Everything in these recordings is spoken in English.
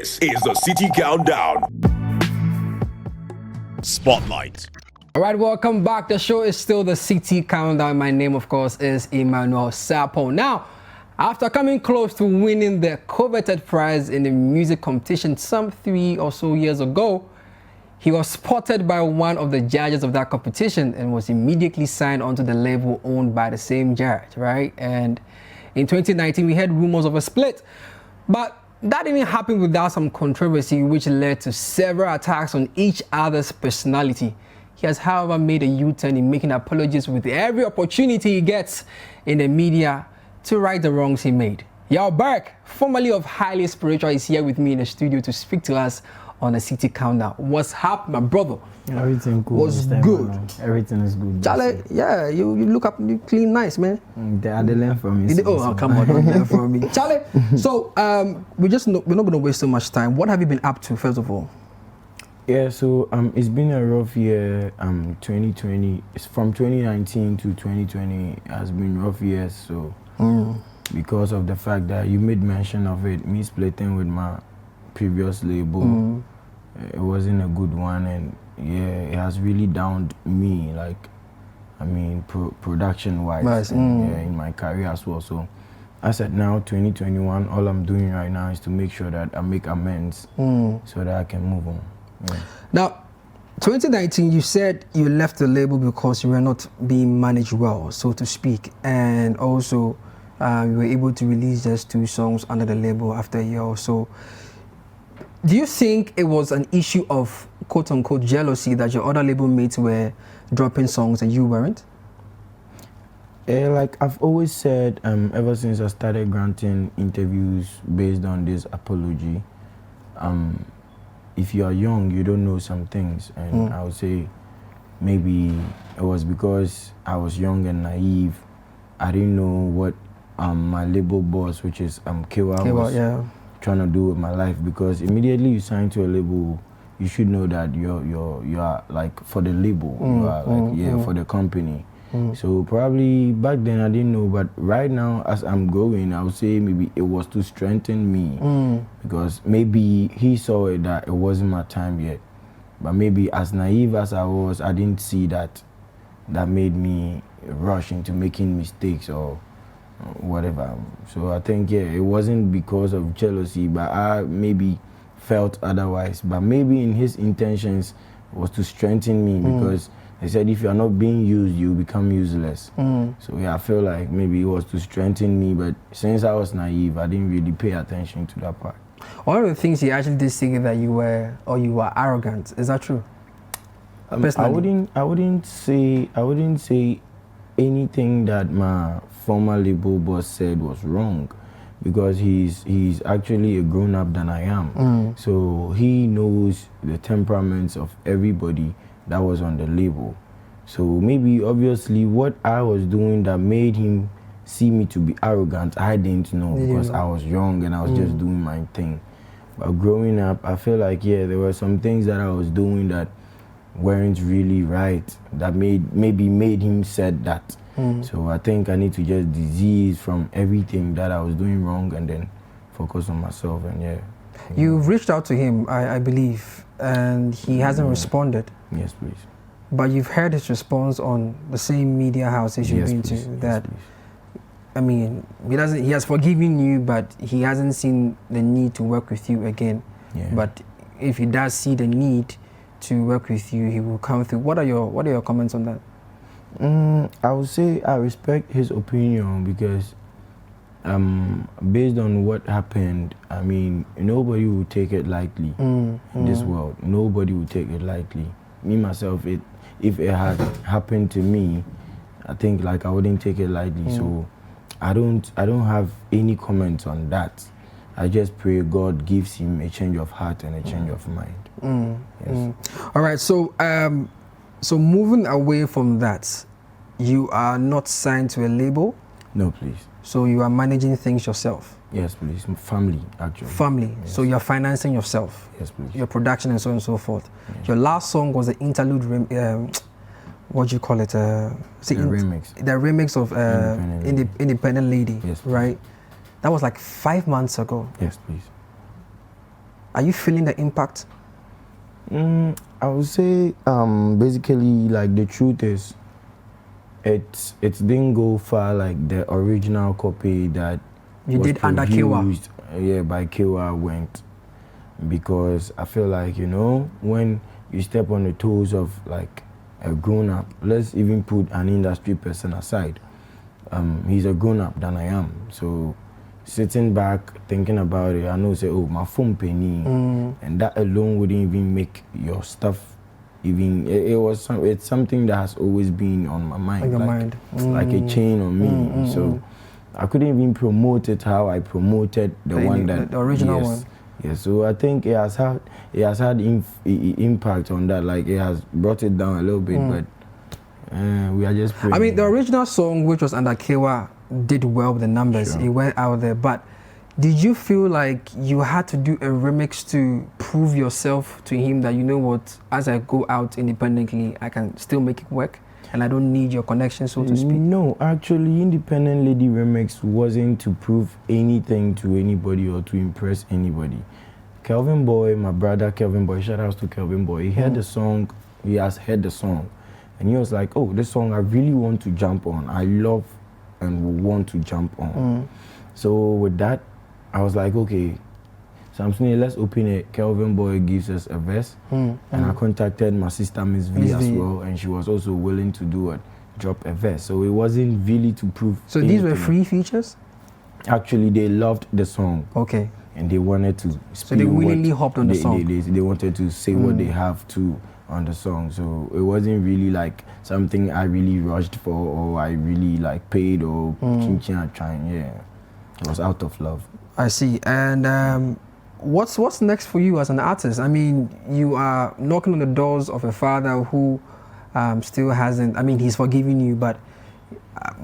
This is the CITI Countdown. Spotlight. All right, welcome back. The show is still the CITI Countdown. My name, of course, is Emmanuel Sarpong. Now, after coming close to winning the coveted prize in the music competition some 3 or so years ago, he was spotted by one of the judges of that competition and was immediately signed onto the label owned by the same judge, right? And in 2019, we had rumors of a split, but that didn't happen without some controversy, which led to several attacks on each other's personality. He has, however, made a U-turn in making apologies with every opportunity he gets in the media to right the wrongs he made. YAW BERK, formerly of Highly Spiritual, is here with me in the studio to speak to us on the CITI Countdown. What's up, my brother? Everything cool. What's good? Everything is good. Charlie, yeah, you look up, you clean nice, man. They learn from me. Oh, come on, don't learn from me. Charlie, so we're not going to waste so much time. What have you been up to, first of all? Yeah, so it's been a rough year. 2020, it's from 2019 to 2020 has been rough years. So because of the fact that you made mention of it, me splitting with my previous label, it wasn't a good one, and yeah, it has really downed me, like, I mean, production wise, and, yeah, in my career as well. So I said now 2021, all I'm doing right now is to make sure that I make amends so that I can move on. Yeah. Now, 2019, you said you left the label because you were not being managed well, so to speak, and also you were able to release just 2 songs under the label after a year or so. Do you think it was an issue of quote-unquote jealousy that your other label mates were dropping songs and you weren't? Like I've always said, ever since I started granting interviews based on this apology, if you are young, you don't know some things, and I would say maybe it was because I was young and naive. I didn't know what my label boss, which is Kaywa, was trying to do with my life, because immediately you sign to a label, you should know that you are like for the label, you are like for the company. So probably back then I didn't know, but right now as I'm growing, I would say maybe it was to strengthen me, because maybe he saw it that it wasn't my time yet, but maybe as naive as I was, I didn't see that made me rush into making mistakes or whatever. So I think, yeah, it wasn't because of jealousy, but I maybe felt otherwise. But maybe in his intentions was to strengthen me, because he said if you are not being used, you become useless. So yeah, I feel like maybe it was to strengthen me, but since I was naive, I didn't really pay attention to that part. One of the things he actually did say that you were arrogant. Is that true? I wouldn't say anything that my former label boss said was wrong, because he's actually a grown-up than I am. So he knows the temperaments of everybody that was on the label. So maybe obviously what I was doing that made him see me to be arrogant, I didn't know, because I was young and I was just doing my thing. But growing up, I feel like, yeah, there were some things that I was doing that weren't really right, that maybe made him said that. So I think I need to just disease from everything that I was doing wrong and then focus on myself, and yeah. You've reached out to him, I believe, and he hasn't responded. Yes, please. But you've heard his response on the same media houses you've been to, that, I mean, he has forgiven you, but he hasn't seen the need to work with you again. Yeah. But if he does see the need to work with you, he will come through. What are your comments on that? I would say I respect his opinion, because based on what happened, I mean, nobody will take it lightly in this world. Nobody will take it lightly. Me, myself, if it had happened to me, I think like I wouldn't take it lightly. So I don't have any comments on that. I just pray God gives him a change of heart and a change of mind. Yes. All right, so so moving away from that, you are not signed to a label? No, please. So you are managing things yourself? Yes, please. Family, actually. Family. Yes. So you're financing yourself? Yes, please. Your production and so on and so forth. Yes. Your last song was the interlude, what do you call it? The remix. The remix of Independent Lady, yes, right? That was like 5 months ago. Yes, please. Are you feeling the impact? I would say basically, like, the truth is it didn't go far like the original copy that you was did under Kaywa. Yeah, by Kaywa went, because I feel like, you know, when you step on the toes of like a grown-up, let's even put an industry person aside, he's a grown-up than I am, so sitting back thinking about it, I know, say, oh, my phone penny, and that alone wouldn't even make your stuff even. It's something that has always been on my mind, like a chain on me. So I couldn't even promote it how I promoted the original one. Yeah, so I think it has had impact on that. Like, it has brought it down a little bit, but we are just praying. I mean, the original song, which was under Kaywa, did well with the numbers. Sure. It went out there, but did you feel like you had to do a remix to prove yourself to him that, you know what, as I go out independently, I can still make it work and I don't need your connection, so to speak? No, actually, Independent Lady remix wasn't to prove anything to anybody or to impress anybody. Kelvin Boy, my brother Kelvin Boy, shout out to Kelvin Boy, he heard the song, he has heard the song, and he was like, oh, this song I really want to jump on. I love and want to jump on. So with that, I was like, okay, Samson, let's open it. Kelvin Boy gives us a verse, and I contacted my sister Miss V as well, and she was also willing to do it, drop a verse. So it wasn't really to prove. So anything. These were free features? Actually, they loved the song. Okay. And they wanted to speak. So they willingly hopped on the song. They wanted to say what they have to on the song. So it wasn't really like something I really rushed for or I really like paid or trying. Yeah, it was out of love. I see. And what's next for you as an artist? I mean, you are knocking on the doors of a father who still hasn't, I mean, he's forgiven you, but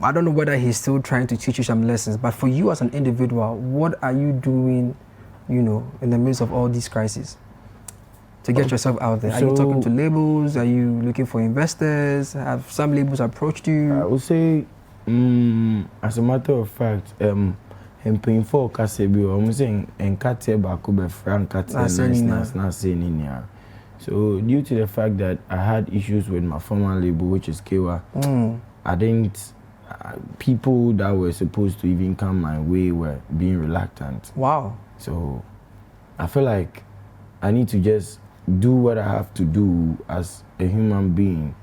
I don't know whether he's still trying to teach you some lessons. But for you as an individual, what are you doing, you know, in the midst of all these crises to get yourself out there? Are you talking to labels? Are you looking for investors? Have some labels approached you? I would say, as a matter of fact, I'm paying for Kasebi. I'm saying, and Kate Bakobe Frank Kate not saying in here. So due to the fact that I had issues with my former label, which is Kaywa, I didn't. People that were supposed to even come my way were being reluctant. Wow. So I feel like I need to just do what I have to do as a human being.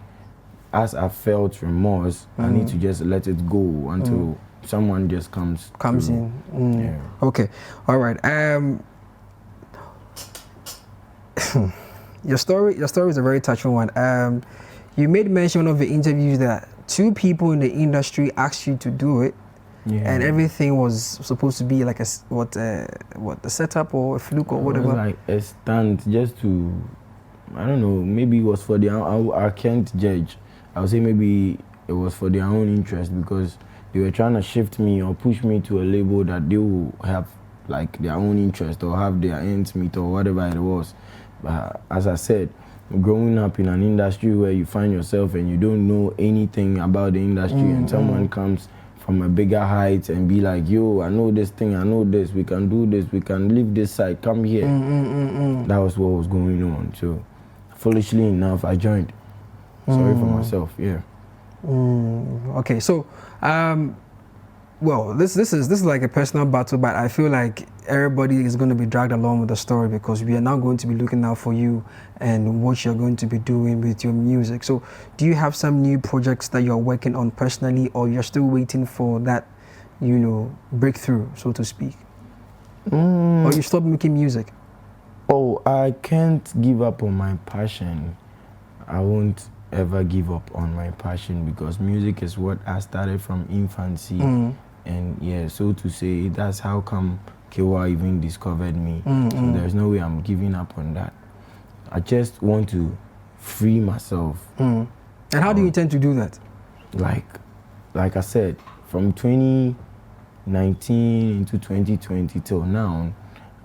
As I felt remorse, I need to just let it go until someone just comes in. Yeah. Okay. All right. Your story is a very touching one. You made mention of the interviews that 2 people in the industry asked you to do it, and everything was supposed to be like a setup or a fluke or whatever. It was like a stunt just to, I don't know, maybe it was for their own, I can't judge. I would say maybe it was for their own interest because they were trying to shift me or push me to a label that they will have like their own interest or have their ends meet or whatever it was. But as I said, growing up in an industry where you find yourself and you don't know anything about the industry and someone comes from a bigger height and be like, yo, I know this thing, I know this, we can do this, we can leave this side, come here. That was what was going on. So foolishly enough, I joined. Sorry for myself, yeah. Okay, so well, this is like a personal battle, but I feel like everybody is going to be dragged along with the story because we are now going to be looking out for you and what you're going to be doing with your music. So do you have some new projects that you're working on personally, or you're still waiting for that, you know, breakthrough, so to speak? Or you stopped making music? Oh, I can't give up on my passion. I won't ever give up on my passion because music is what I started from infancy. And yeah, so to say, that's how come Kaywa even discovered me. So there's no way I'm giving up on that. I just want to free myself. And how do you intend to do that? Like I said, from 2019 into 2020 till now,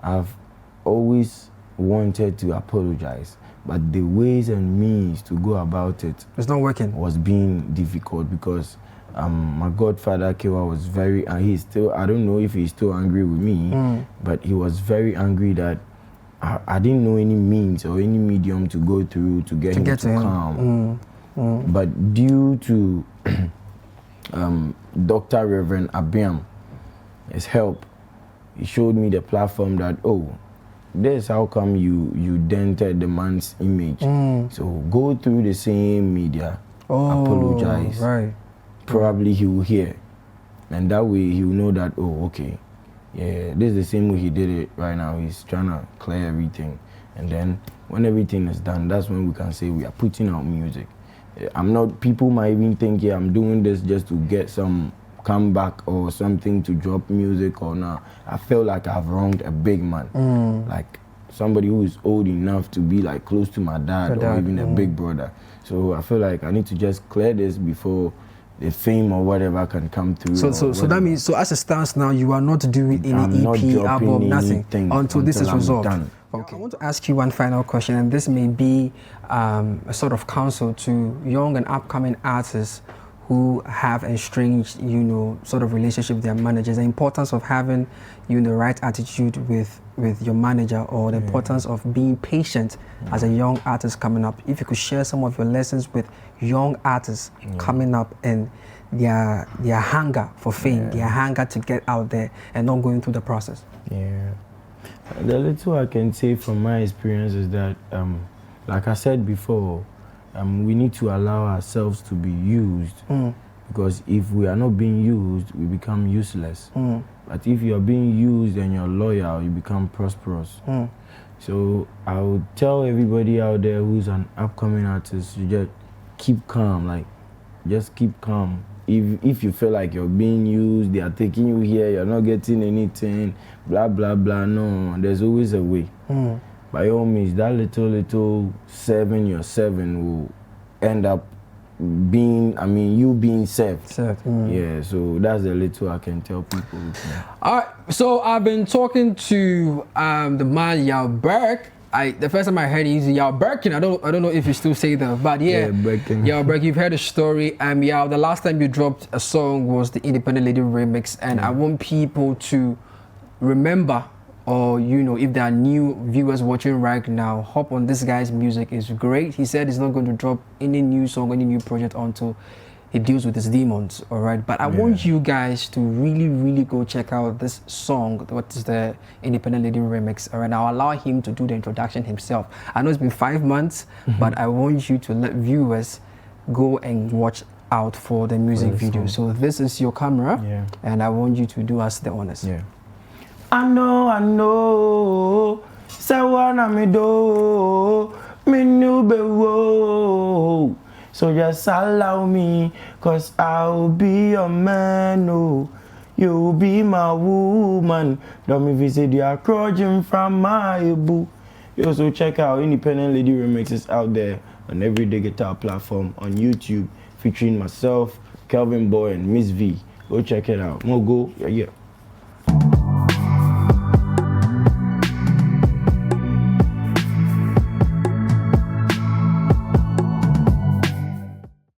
I've always wanted to apologize. But the ways and means to go about it, it's not working. Was being difficult because my godfather Kaywa was he's still, I don't know if he's still angry with me, but he was very angry that I didn't know any means or any medium to go through to get him to calm. But due to Dr. Reverend Abiam, his help, he showed me the platform that, oh, this how come you dented the man's image. So go through the same media, apologize. Right. Probably he will hear. And that way he will know that, oh, okay, yeah, this is the same way he did it right now. He's trying to clear everything. And then when everything is done, that's when we can say we are putting out music. People might even think, yeah, I'm doing this just to get some comeback or something to drop music or not. I feel like I've wronged a big man. Like somebody who is old enough to be like close to my dad or even a big brother. So I feel like I need to just clear this before the fame or whatever can come through. So that means, so as it stands now, you are not doing any EP, album, nothing until this is resolved. Okay. I want to ask you one final question, and this may be a sort of counsel to young and upcoming artists who have estranged, sort of relationship with their managers. The importance of having, the right attitude with your manager, or the importance of being patient as a young artist coming up. If you could share some of your lessons with young artists coming up and their hunger for fame, their hunger to get out there and not going through the process. Yeah. The little I can say from my experience is that, like I said before, we need to allow ourselves to be used, because if we are not being used, we become useless. But if you are being used and you're loyal, you become prosperous. So I would tell everybody out there who's an upcoming artist, you just keep calm, just keep calm. If you feel like you're being used, they are taking you here, you're not getting anything, blah, blah, blah, no, there's always a way. By all means, that little 7 you're 7 will end up being, you being served. Yeah, so that's the little I can tell people. All right, so I've been talking to the man YAW BERK. The first time I heard he used YAW BERK, I don't know if you still say that, but yeah, YAW BERK, you've heard the story. Yeah, the last time you dropped a song was the Independent Lady remix, and I want people to remember, or if there are new viewers watching right now, hop on this guy's music. Is great. He said he's not going to drop any new song, any new project until he deals with his demons, all right? But I want you guys to really, really go check out this song, what is the Independent Lady remix, all right? I'll allow him to do the introduction himself. I know it's been 5 months, but I want you to let viewers go and watch out for the music video. So this is your camera, and I want you to do us the honors. I know, Sawana me do, me new be. So just allow me, cause I'll be your man, oh. You'll be my woman. Don't me visit your crouching from my boo. You also check out Independent Lady remixes out there on every digital platform on YouTube, featuring myself, Kelvin Boy, and Miss V. Go check it out. More go, yeah.